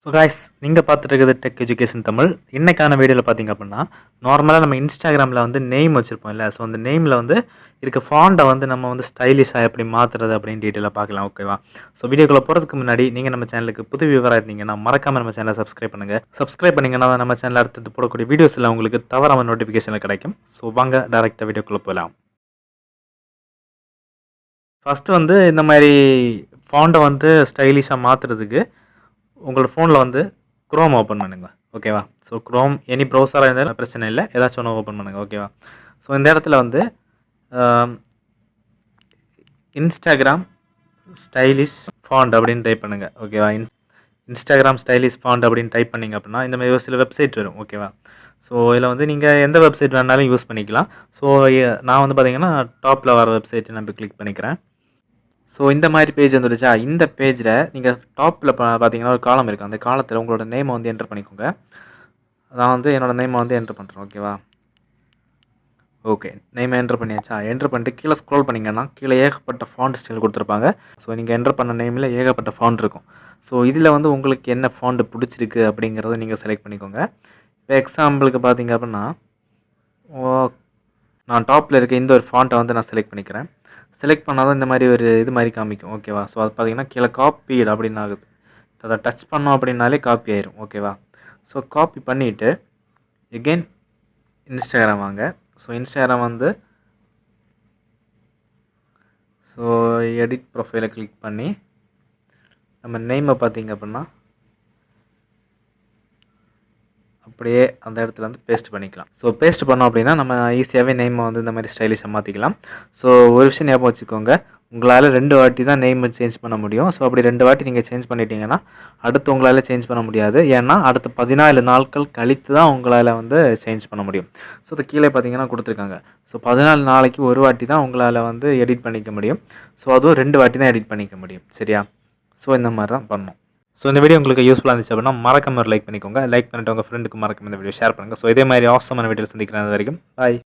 So guys நீங்கள் பார்த்துட்டு இருக்கிறது டெக் எஜுகேஷன் தமிழ். இன்னைக்கான வீடியோவில் பார்த்தீங்க அப்படின்னா, நார்மலாக நம்ம இன்ஸ்டாகிராமில் வந்து நேம் வச்சுருப்போம் இல்லை? ஸோ அந்த நேமில் வந்து இருக்க ஃபாண்டை வந்து நம்ம வந்து ஸ்டைலிஷாக எப்படி மாற்றுறது அப்படின்னு டீட்டெயிலாக பார்க்கலாம். ஓகேவா? ஸோ வீடியோக்குள்ளே போகிறதுக்கு முன்னாடி நீங்கள் நம்ம சேனலுக்கு புது வியூவராக இருந்தீங்கன்னா மறக்காமல் நம்ம சேனலை சப்ஸ்கிரைப் பண்ணுங்கள். சப்ஸ்கிரைப் பண்ணிங்கன்னா தான் நம்ம சேனலில் அடுத்தது போடக்கூடிய வீடியோஸ் எல்லாம் உங்களுக்கு தவறாமல் நோட்டிஃபிகேஷனில் கிடைக்கும். ஸோ வாங்க டேரெக்டாக வீடியோக்குள்ளே போகலாம். ஃபஸ்ட்டு வந்து இந்த மாதிரி ஃபாண்டை வந்து ஸ்டைலிஷாக மாற்றுறதுக்கு உங்களோட ஃபோனில் வந்து குரோம் ஓப்பன் பண்ணுங்க. ஓகேவா? ஸோ குரோம் எனி ப்ரௌசராக இருந்தாலும் பிரச்சனை இல்லை, ஏதாச்சும் ஒன்று ஓப்பன் பண்ணுங்கள். ஓகேவா? ஸோ இந்த இடத்துல வந்து இன்ஸ்டாகிராம் ஸ்டைலிஷ் ஃபாண்ட் அப்படின்னு டைப் பண்ணுங்கள். ஓகேவா? இன்ஸ்டாகிராம் ஸ்டைலிஷ் ஃபாண்ட் அப்படின்னு டைப் பண்ணிங்க அப்படின்னா இந்த மாதிரி ஒரு சில வெப்சைட் வரும். ஓகேவா? ஸோ இதில் வந்து நீங்கள் எந்த வெப்சைட் வேணாலும் யூஸ் பண்ணிக்கலாம். ஸோ நான் வந்து பார்த்தீங்கன்னா டாப்பில் வர வெப்சைட்டை நான் கிளிக் பண்ணிக்கிறேன். ஸோ இந்த மாதிரி பேஜ் வந்துடுச்சா? இந்த பேஜில் நீங்கள் டாப்பில் பார்த்தீங்கன்னா ஒரு காலம் இருக்குது. அந்த காலத்தில் உங்களோட நேமை வந்து என்டர் பண்ணிக்கோங்க. நான் வந்து என்னோடய நேமை வந்து என்டர் பண்ணுறேன். ஓகேவா? ஓகே, நேமை என்டர் பண்ணியாச்சா? என்டர் பண்ணிட்டு கீழே ஸ்க்ரோல் பண்ணிங்கன்னா கீழே ஏகப்பட்ட ஃபாண்ட் ஸ்டைல் கொடுத்துருப்பாங்க. ஸோ நீங்கள் என்டர் பண்ண நேமில் ஏகப்பட்ட ஃபாண்ட் இருக்கும். ஸோ இதில் வந்து உங்களுக்கு என்ன ஃபாண்ட் பிடிச்சிருக்கு அப்படிங்கிறத நீங்கள் செலக்ட் பண்ணிக்கோங்க. இப்போ எக்ஸாம்பிளுக்கு பார்த்தீங்க அப்படின்னா நான் டாப்பில் இருக்க இந்த ஒரு ஃபாண்ட்டை வந்து நான் செலக்ட் பண்ணிக்கிறேன். செலக்ட் பண்ணால் தான் இந்த மாதிரி ஒரு இது மாதிரி காமிக்கும். ஓகேவா? ஸோ அது பார்த்தீங்கன்னா கீழே காப்பீடு அப்படின்னு ஆகுது. அதை டச் பண்ணோம் அப்படின்னாலே காப்பி ஆயிரும். ஓகேவா? ஸோ காப்பி பண்ணிவிட்டு எகெயின் இன்ஸ்டாகிராம் வாங்க. ஸோ இன்ஸ்டாகிராம் வந்து ஸோ எடிட் ப்ரொஃபைலை கிளிக் பண்ணி நம்ம நேமை பார்த்தீங்க அப்படின்னா அப்படியே அந்த இடத்துல வந்து பேஸ்ட் பண்ணிக்கலாம். ஸோ பேஸ்ட் பண்ணோம் அப்படின்னா நம்ம ஈஸியாகவே நேமை வந்து இந்த மாதிரி ஸ்டைலிஷாக மாற்றிக்கலாம். ஸோ ஒரு விஷயம் ஞாபகம் வச்சுக்கோங்க, உங்களால் 2 வாட்டி தான் நேமை சேஞ்ச் பண்ண முடியும். ஸோ அப்படி 2 வாட்டி நீங்கள் சேஞ்ச் பண்ணிட்டீங்கன்னா அடுத்து உங்களால் சேஞ்ச் பண்ண முடியாது. ஏன்னா அடுத்து 14 நாட்கள் கழித்து தான் உங்களால் வந்து சேஞ்ச் பண்ண முடியும். ஸோ அது கீழே பார்த்தீங்கன்னா கொடுத்துருக்காங்க. ஸோ 14 நாளைக்கு ஒரு வாட்டி தான் உங்களால் வந்து எடிட் பண்ணிக்க முடியும். ஸோ அதுவும் 2 வாட்டி தான் எடிட் பண்ணிக்க முடியும். சரியா? ஸோ இந்த மாதிரி தான் பண்ணணும். ஸோ இந்த வீடியோ உங்களுக்கு யூஸ்ஃபுல்லாக இருந்துச்சு அப்படின்னா மறக்காம ஒரு லைக் பண்ணிக்கோங்க. லைக் பண்ணிட்டு உங்கள் ஃப்ரெண்டுக்கு மறக்காம இந்த வீடியோ ஷேர் பண்ணுங்கள். ஸோ இதே மாதிரி ஆசமான வீடியோ சந்திக்கிறேன். அது வரைக்கும் பாய்.